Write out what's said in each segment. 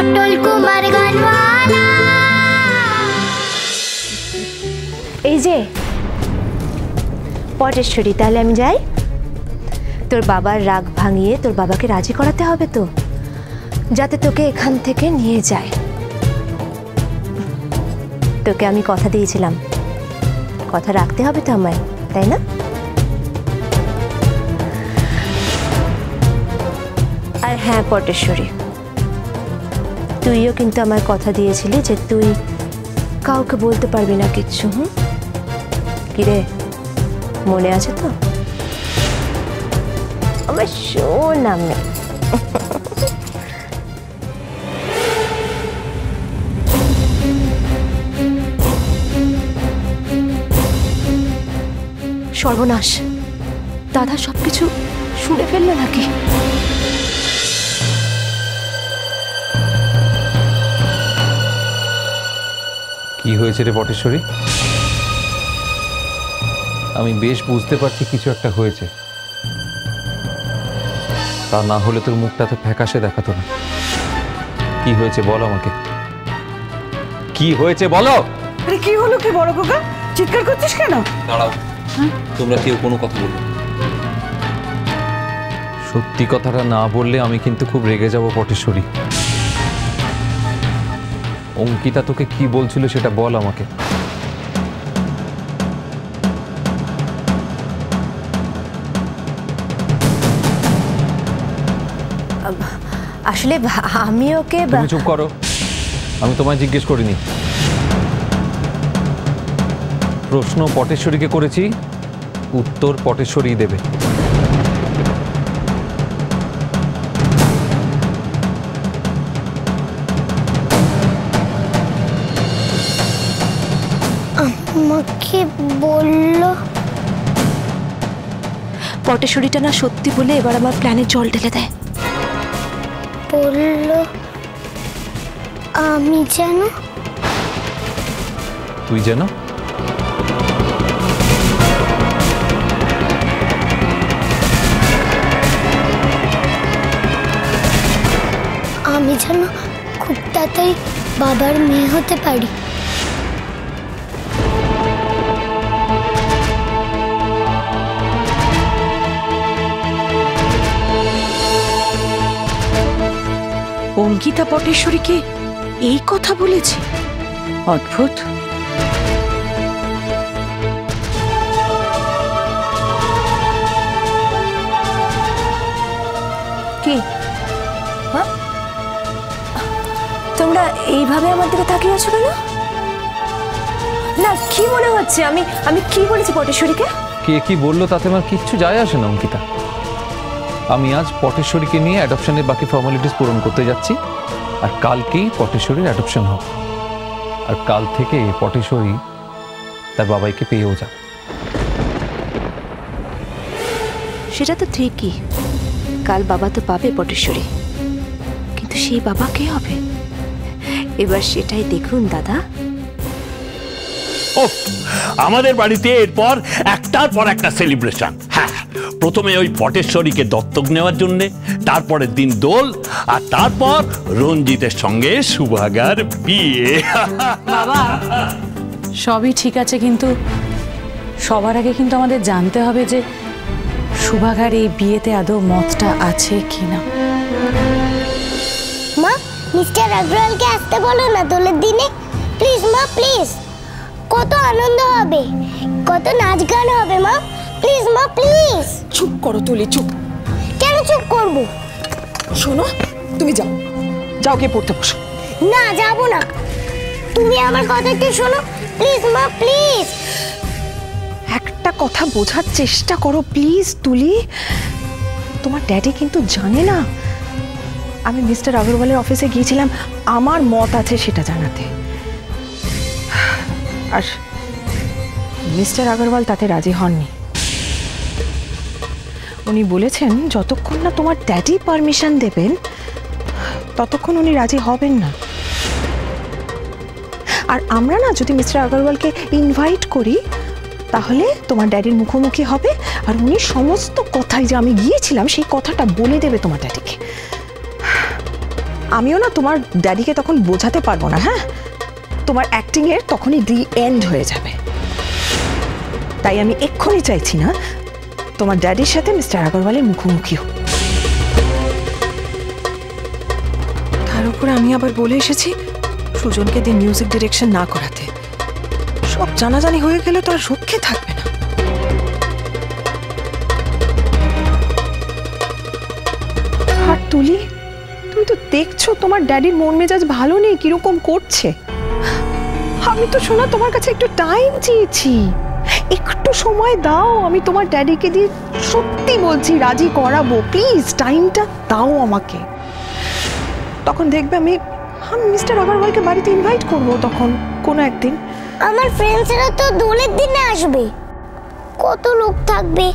পটল কুমার গানওয়ালা। এই যে পটেশ্বরী, তাহলে আমি যাই? তোর বাবার রাগ ভাঙিয়ে তোর বাবাকে রাজি করাতে হবে তো, যাতে তোকে এখান থেকে নিয়ে যায়। তোকে আমি কথা দিয়েছিলাম, কথা রাখতে হবে তো আমায়, তাই না? আর হ্যাঁ পটেশ্বরী, তুইও কিন্তু আমার কথা দিয়েছিলি যে তুই কাউকে বলতে পারবি না কিচ্ছু। কিরে, মনে আছে তো? আমার সোনা মেয়ে। সর্বনাশ, দাদা সবকিছু শুনে ফেললো নাকি? কি হয়েছে রে পটেশ্বরী? আমি বেশ বুঝতে পারছি কিছু একটা হয়েছে, তা না হলে তোর মুখটা তো ফ্যাকাশে দেখাতো না। কি হয়েছে বল আমাকে, কি হয়েছে বলো। আরে কি হলো কি বড় খোকা, চিৎকার করছিস কেন? দাঁড়াও, তোমরা কেউ কোনো কথা বলো। সত্যি কথাটা না বললে আমি কিন্তু খুব রেগে যাব পটেশ্বরী। অঙ্কিতা তোকে কি বলছিল সেটা বল আমাকে। আসলে আমি ওকে। তুমি চুপ করো, আমি তোমায় জিজ্ঞেস করিনি। প্রশ্ন পটেশ্বরীকে করেছি, উত্তর পটেশ্বরী দেবে। আমাকে বলল পটেশ্বরীটা না সত্যি বলে এবার আমার প্ল্যানে জল ঢেলে দেয়। বলল আমি যেন। তুই যেন? আমি যেন খুব তাড়াতাড়ি বাবার মেয়ে হতে পারি। অঙ্কিতা পটেশ্বরীকে এই কথা বলেছে? অদ্ভুত। কি তোমরা এইভাবে আমার দিকে তাকিয়ে আছো কেন? না কি মনে হচ্ছে আমি কি বলেছি পটেশ্বরীকে? কে কি বললো তাতে আমার কিচ্ছু যায় আসে না অঙ্কিতা। আমি আজ পটেশ্বরীকে নিয়ে অ্যাডপশনের বাকি ফর্মালিটিস পূরণ করতে যাচ্ছি, আর কালকেই পটেশ্বরীর অ্যাডপশন হবে। আর কাল থেকে পটেশ্বরী তার বাবাইকে পেয়েও যাবে। সেটা তো ঠিকই, কাল বাবা তো পাবে পটেশ্বরী, কিন্তু সেই বাবা কে হবে এবার সেটাই দেখুন দাদা। আমাদের বাড়িতে এরপর একটার পর একটা সেলিব্রেশন। হ্যাঁ, প্রথমে ওই পটেশ্বরীকে দত্তক নেওয়ার জন্য, তারপরের দিন দোল, আর তারপর রঞ্জিতের সঙ্গে সুভাগার বিয়ে। বাবা সবই ঠিক আছে, কিন্তু সবার আগে কিন্তু আমাদের জানতে হবে যে সুভাগার এই বিয়েতে আদৌ মতটা আছে কিনা। মা, মিস্টার আগরওয়ালকে আসতে বলো না দোলের দিনে, প্লিজ মা, প্লিজ। কত আনন্দ হবে, কত নাচ গান হবে মা, প্লিজ মা, প্লিজ। চুপ করো তুলি, চুপ। কেন চুপ করব? শোনো, তুমি যাও, যাও গিয়ে পড়তে বসো। না, যাব না। তুমি আমার কথা একটু শোনো, প্লিজ মা, প্লিজ। একটা কথা বোঝার চেষ্টা করো প্লিজ তুলি। তোমার ড্যাডি কিন্তু জানে না আমি মিস্টার আগরওয়ালের অফিসে গিয়েছিলাম আমার মত আছে সেটা জানাতে, আর মিস্টার আগরওয়াল তাতে রাজি হননি। উনি বলেছেন যতক্ষণ না তোমার ড্যাডি পারমিশন দেবেন ততক্ষণ উনি রাজি হবেন না। আর আমরা না যদি মিস্টার আগরওয়ালকে ইনভাইট করি তাহলে তোমার ড্যাডির মুখোমুখি হবে, আর উনি সমস্ত কথাই যে আমি গিয়েছিলাম সেই কথাটা বলে দেবে তোমার ড্যাডিকে। আমিও না তোমার ড্যাডিকে তখন বোঝাতে পারবো না। হ্যাঁ, তোমার অ্যাক্টিং এর তখনই দি এন্ড হয়ে যাবে। তাই আমি এক্ষুনি চাইছি না তোমার ড্যাডির সাথে মিস্টার আগরওয়ালের মুখোমুখি হোক। তার উপরে আমি আবার বলে এসেছি সুজনকে দিয়ে মিউজিক ডিরেকশন না করাতে। সব জানাজানি হয়ে গেলে তো আর রক্ষে থাকবে না। আর তুলি, তুমি তো দেখছো তোমার ড্যাডির মন মেজাজ ভালো নেই, কিরকম করছে। আমি তো শোনা তোমার কাছে একটু টাইম চেয়েছি, একটু সময় দাও। আমি তোমার ড্যাডিকে দিয়ে সত্যি বলছি রাজি করাবো, প্লিজ টাইমটা দাও আমাকে। তখন দেখবে আমি মিস্টার আগরওয়ালকে বাড়িতে ইনভাইট করবো তখন কোনো একদিন। আমার ফ্রেন্ডসরা তো দোলের দিনে আসবে, কত লোক থাকবে।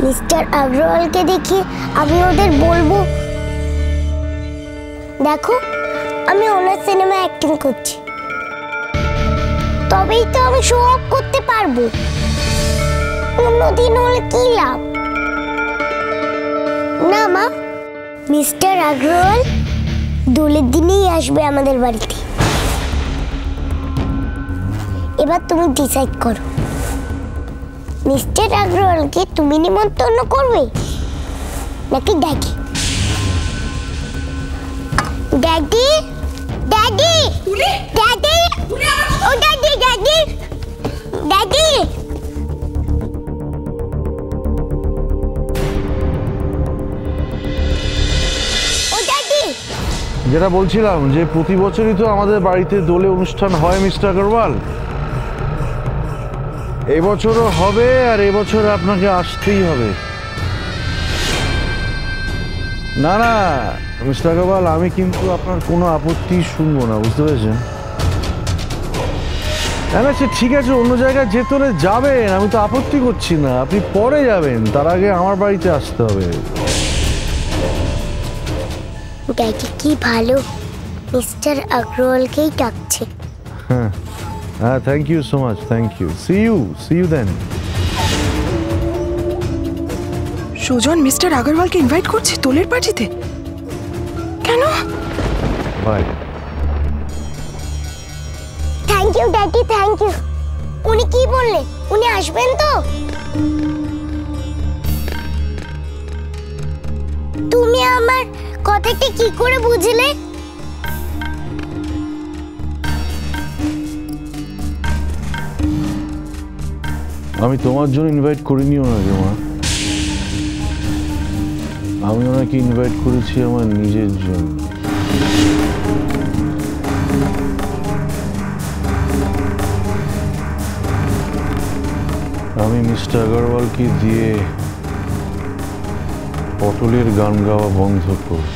মিস্টার আগরওয়ালকে দেখে আমি ওদের বলবো, দেখো আমি ওনার সিনেমা অ্যাক্টিং করছি, তবেই তো আমি শো অফ করতে পারবো। অন্যদিন হলে কি লাভ? না মা, মিস্টার আগরওয়াল দোলের দিনেই আসবে আমাদের বাড়িতে। এবার তুমি ডিসাইড করো, মিস্টার আগরওয়ালকে তুমি নিমন্ত্রণ করবে নাকি ড্যাডি? ড্যাডি, ড্যাডি, ড্যাডি, ও ড্যাডি, ড্যাডি, ড্যাডি। ও ড্যাডি, যেটা বলছিলাম যে প্রতি বছরই তো আমাদের বাড়িতে দোলে অনুষ্ঠান হয় মিস্টার আগরওয়াল, এই বছরও হবে, আর এবছর আপনাকে আসতেই হবে। না না মিস্টার আগরওয়াল, আমি কিন্তু আপনার কোনো আপত্তি শুনবো না, বুঝতে পেরেছেন? না সে ঠিক আছে, অন্য জায়গায় যেতে হলে যাবেন, আমি তো আপত্তি করছি না, আপনি পরে যাবেন, তার আগে আমার বাড়িতে আসতে হবে। ড্যাডি কি ভালো, মিস্টার আগরওয়ালকেই ডাকছে। হ্যাঁ, thank you so much, thank you, see you then. Sujan mister আগরওয়ালকে ইনভাইট করছে দোলের পার্টিতে? কেন? Bye. Thank you daddy, thank you. উনি কি বললেন, উনি আসবেন তো? তুমি আমার কথাটা কি করে বুঝলে? আমি তোমার জন্য ইনভাইট করিনি ওনাকে মা, আমি ওনাকে ইনভাইট করেছি আমার নিজের জন্য। আমি মিস্টার আগরওয়ালকে দিয়ে পটলের গান গাওয়া বন্ধ করব।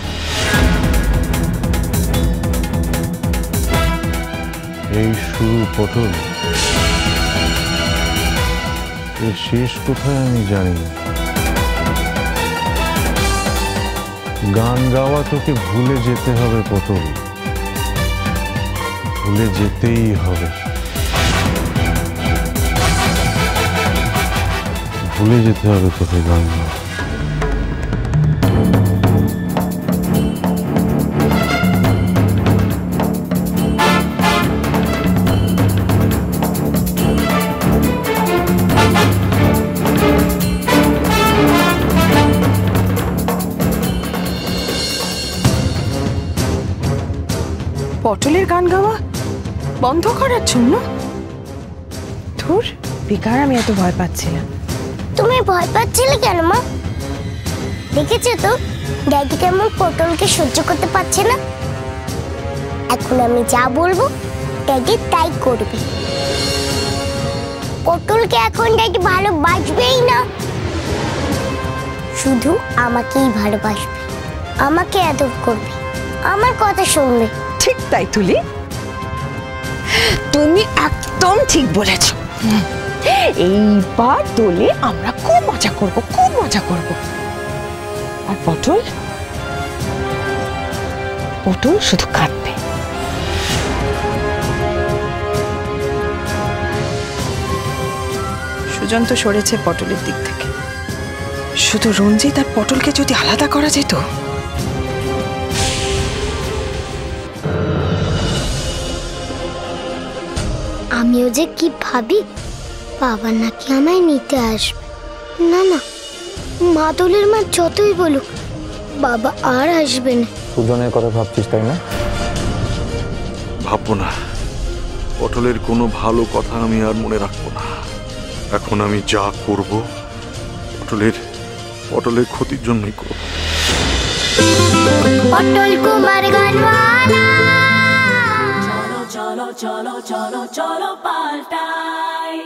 এই শুরু পটল, এর শেষ কোথায় আমি জানি না। গান গাওয়া তোকে ভুলে যেতে হবে পটল, ভুলে যেতেই হবে, ভুলে যেতে হবে তোকে গান গাওয়া। পটলের গান গাওয়া বন্ধ করার জন্য? ধুর, বেকার আমি এত ভয় পাচ্ছিলাম। তুমি ভয় পাচ্ছিলে কেন মা? দেখেছো তো ড্যাডি কেমন পটলকে সহ্য করতে পারছে না। এখন আমি যা বলবো ড্যাডি তাই করবে। পটলকে এখন ড্যাডি ভালোবাসবেই না, শুধু আমাকেই ভালোবাসবে, আমাকে আদর করবে, আমার কথা শুনবে। ঠিক তাই তুলি, তুমি একদম ঠিক বলেছ। এইবার দোলে আমরা খুব মজা করব, খুব মজা করব। আর পটল, পটল শুধু কাঁদবে। সুজন তো সরেছে পটলের দিক থেকে, শুধু রঞ্জিত আর পটলকে যদি আলাদা করা যেত আমিও যে কি ভাবি, বাবা নাকি আমায় নিতে আসবে। না না, মাদলের মা যতই বলুক, বাবা আর আসবে না। সুজনের কথা ভাবছিস তাই না? ভাববো না, পটলের কোনো ভালো কথা আমি আর মনে রাখবো না। এখন আমি যা করব পটলের ক্ষতির জন্যই করব। পটল কুমার গানওয়ালা। চলো চলো চলো চলো চলো পাল্টাই।